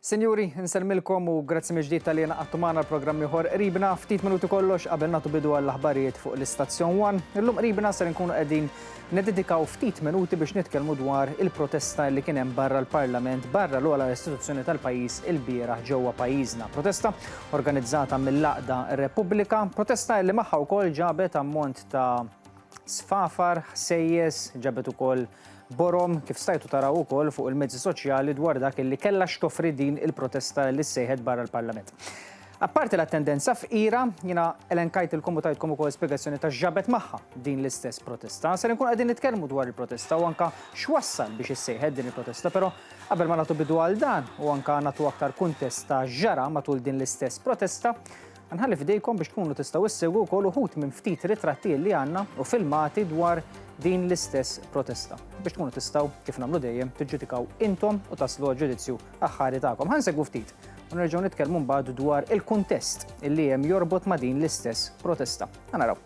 Senjuri, nselmilkom u grazzi meġdiet tal-jena għattumana l-programm ieħor qribna ftit minuti kollox qabel nagħtu bidu għall-aħbarijiet fuq l-istazzjon 1. Illum qribna ser nkunu qegħdin nededikaw ftit minuti biex nitkellmu dwar il-protesta li kien hemm barra l-Parlament, barra l-ogħla istituzzjoni tal-pajjiż il-bieraħ ġewwa pajjiżna. Protesta organizzata mill-Laqda Repubblika, protesta li magħha wkoll ġabet ammont ta' sfafar, ħsejjes, ġabet ukoll borom kif stajtu taraw ukoll fuq il-mezzi soċjali dwar dak li kellha x'toffri din il-protesta li ssejħed barra l-Parlament. Apparti l-attendenza f'ira, jiena elenkajtilkom u tajtkom ukoll spjegazzjoni ta' ġabet magħha din l-istess protesta. Se nkun qegħdin nitkellmu dwar il-protesta u anke x'wassal biex issejħed din il-protesta, però qabel ma nagħtu bidu għal dan u anke nagħtu aktar kuntest ta' ġara matul din l-istess protesta, nħalli f'idejkom biex tkunu tistgħu issegwu wkoll uħud minn ftit ritratti li għandna u filmati dwar din l-istess protesta. Biex tkunu tistgħu kif nagħmlu dejjem tiġġudikaw intom u taslu ġudizzju aħħari tagħkom. Ħansegwu ftit u nerġgħu nitkellmu mbagħad dwar il-kuntest illi hemm jorbot ma' din l-istess protesta. Naraw.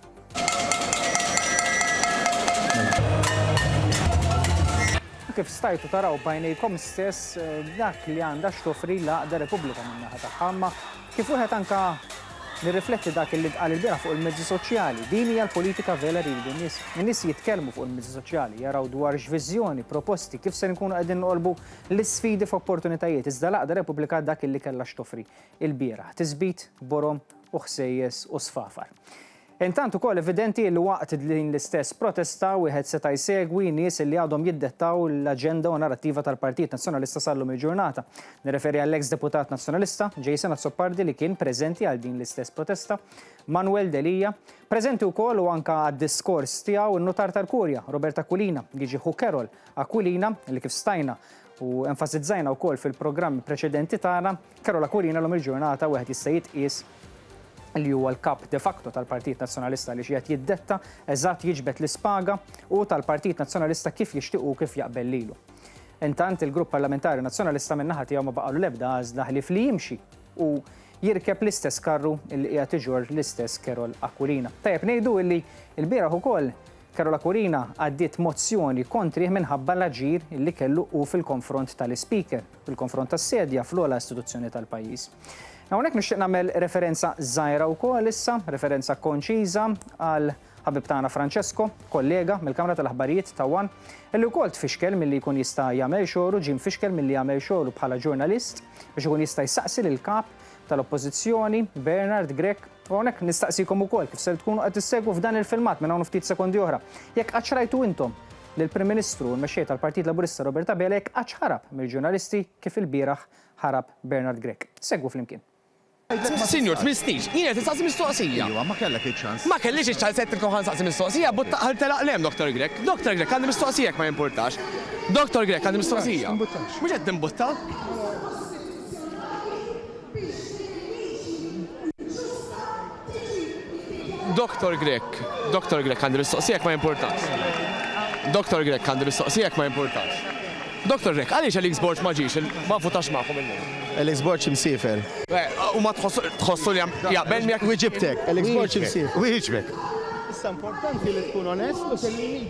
Kif stajtu taraw bajnejkom stess dak li għandha x'toffri l-Laqda Repubblika min-naħa tagħha, ma kif wieħed anke nirrifletti dak li tqal il-bieraħ fuq il-mezzi soċjali. Din hija l-politika vera rridu n-nies. In-nies jitkellmu fuq il-mezzi soċjali, jaraw dwar x'viżjoni, proposti, kif se nkunu qegħdin noqolbu l-isfidi f'opportunitajiet. Iżda Laqda Repubblika dak li kellha x'toffri il-bieraħ. Tiżbit, borom u ħsejjes u sfafar. Intant ukoll evidenti li waqt din l-istess protesta wieħed seta' jsegwi nies li għadhom jiddettaw l-aġenda u narrattiva tal-Partit Nazzjonalista sal-lum il-ġurnata. Nirreferi għall-eks deputat nazzjonalista Jason Azzopardi li kien preżenti għal din l-istess protesta, Manuel Delija, preżenti wkoll u anke għad-diskors tiegħu n-notar tal-Kurja, Robert Aquilina, jiġi Carol Aquilina li kif stajna u enfasizzajna wkoll fil-programmi preċedenti tagħna, Carol Aquilina l-lum il-ġurnata wieħed jista' jitqies li huwa l-kap de facto tal-Partit Nazzjonalista li xiegħed jiddetta eżatt jiġbed l-ispaga u tal-Partit Nazzjonalista kif jixtieq u kif jaqbel lilu. Intant il-Grupp Parlamentari Nazzjonalista min-naħa tiegħu ma baqalu l-ebda għażla ħlief li jimxi u jirkeb l-istess karru li qiegħed iġor l-istess Carol Aquilina. Tajjeb ngħidu li l-bieraħ ukoll Carol Aquilina għaddiet mozzjoni kontrih minħabba l-aġir li kellu u fil-konfront tal-Speaker, fil-konfront tas-sedja fl-ogħla istituzzjoni tal-pajjiż. Hawnhekk nixtieq nagħmel referenza żgħira wkoll issa, referenza konċiża għal ħabib tagħna Francesco, kollega mill-Kamra tal-Aħbarijiet ta' Wan, illi wkoll tfixkel milli jkun jista' jagħmel xogħlu, ġie mfixkel milli jagħmel xogħlu bħala ġurnalist biex ikun jista' jsaqsi lill-kap tal-Oppożizzjoni Bernard Grech. U hawnhekk nistaqsikom ukoll kif se tkunu qed tissegwu f'dan il-filmat minn hawn ftit sekondi oħra. Jekk qatt rajtu intom lill-Prim Ministru u l-mexxej tal-Partit Laburista Roberta Bela jekk qatt ħarab mill-ġurnalisti kif il-bieraħ ħarab Bernard Grech. Segwu flimkien. Signor, tmistix, jien qed tistaqsi mistoqsija. Iva, ma kellek iċ-ċans. Ma kellix iċ-ċans qed tkun ħansaqsi mistoqsija, butta ħaltela qlem Dr. Grech. Dr. Grech għandi mistoqsija ma jimpurtax. Dr. Grech għandi mistoqsija. Mhux qed timbutta? Dr. Grech għandi mistoqsija ma jimpurtax. Dr. Grech għandi mistoqsija ma jimpurtax. Dr. Grech, għaliex l-X-Board ma ġiex, ma votax magħhom illum? L-X-Board ximsifer. U ma tħossu li jaqbel miegħek? Wieġibtek, l-X-Board ximsifer. Wieġbek. Issa importanti li tkun onest u kelli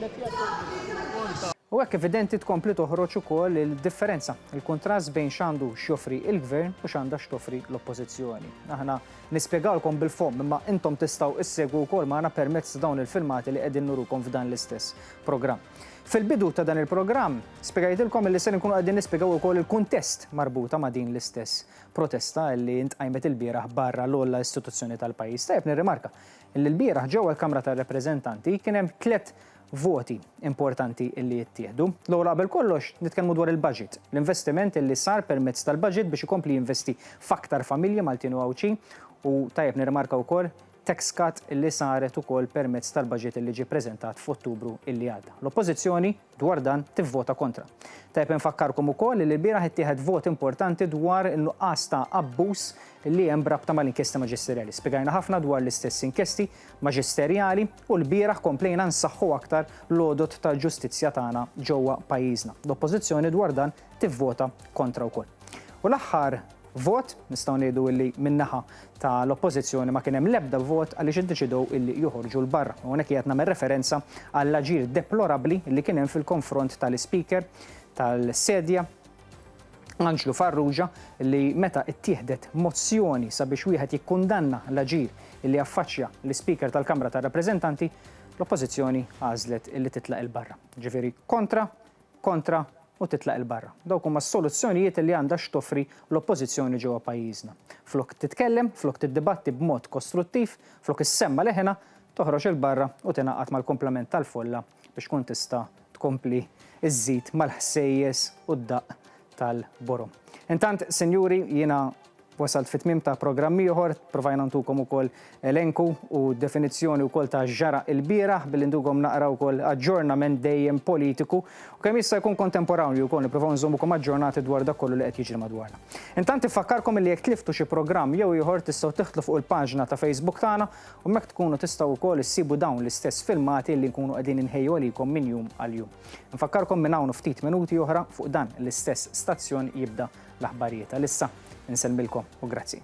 U hekk evidenti tkompli toħroġ ukoll il-differenza, il-kontrast bejn x'għandu x'joffri il-Gvern u x'għandha x'toffri l-Oppożizzjoni. Aħna nispjegawlkom bil-fom imma intom tistgħu issegwu wkoll magħna permezz dawn il-filmati li qegħdin nurukom f'dan l-istess programm. Fil-bidu ta' dan il-programm, spjegajtilkom li se nkunu qegħdin nispjegaw ukoll il-kuntest marbuta ma' din l-istess protesta li ntqajmet il-bieraħ barra l-ogħla istituzzjoni tal-pajjiż. Tajjeb nirrimarka li l-bieraħ ġewwa l-Kamra tar-Rappreżentanti kien hemm tliet voti importanti li jittieħdu. L-ewwel qabel kollox nitkellmu dwar il-budget, l-investiment li sar permezz tal-budget biex ikompli jinvesti f'aktar familji Maltin u Awċin u tajjeb nirrimarka wkoll tax cut illi saret ukoll permezz tal-budget illi ġie ppreżentat f'Ottubru illi għadda. L-Oppożizzjoni dwar dan tivvota kontra. Tajjeb infakkarkom ukoll li l-bieraħ ittieħed vot importanti dwar in-nuqqas ta' abbuż li hemm brabta mal-inkjesti maġisterjali. Spjegajna ħafna dwar l-istess inkjesti maġisterjali u l-bieraħ komplejna nsaħħu aktar l-għodot tal-ġustizzja tagħna ġewwa pajjiżna. L-Oppożizzjoni dwar dan tivvota kontra wkoll. U l-aħħar vot, nistgħu ngħidu illi min-naħa tal-Oppożizzjoni ma kien hemm l-ebda vot għaliex iddeċidew illi joħorġu l-barra. U hawnhekk qiegħed nagħmel referenza għall-aġir deplorabbli li kien hemm fil-konfront tal-Speaker tal-sedja Anġlu Farrugia li meta ittieħdet mozzjoni sabiex wieħed jikkundanna l-aġir li affaċċja l-Speaker tal-Kamra tar-Rappreżentanti, l-Oppożizzjoni għażlet illi titlaq il-barra. Ġifieri kontra u titlaq il-barra. Dawk huma s-soluzzjonijiet li għandha x'toffri l-Oppożizzjoni ġewwa pajjiżna. Flok titkellem, flok tiddibatti b'mod kostruttiv, flok issemma leħena, toħroġ il-barra u tingħaqad mal-komplement tal-folla biex tkun tista' tkompli iżżid mal-ħsejjes u d-daqq tal-borom. Intant, senjuri, jiena wasalt fit-tmiem ta' programmi ieħor, provajna ntukom ukoll elenku u definizzjoni wkoll ta' ġara il-bieraħ billi ndukom naqra wkoll aġġornament dejjem politiku u kemm jista' jkun kontemporanju wkoll nippruvaw nżommukom aġġornati dwar dak kollu li qed jiġri madwarna. Intant ifakkarkom li jekk tliftu xi programm jew ieħor tistgħu tiħtlu fuq il-paġna ta' Facebook tagħna u hemmhekk tkunu tistgħu wkoll issibu dawn l-istess filmati li nkunu qegħdin inħejju għalikom minn jum għal jum. Nfakkarkom minn hawn ftit minuti oħra fuq dan l-istess stazzjon jibda l-aħbarijiet. Issa insellmilkom u grazzi.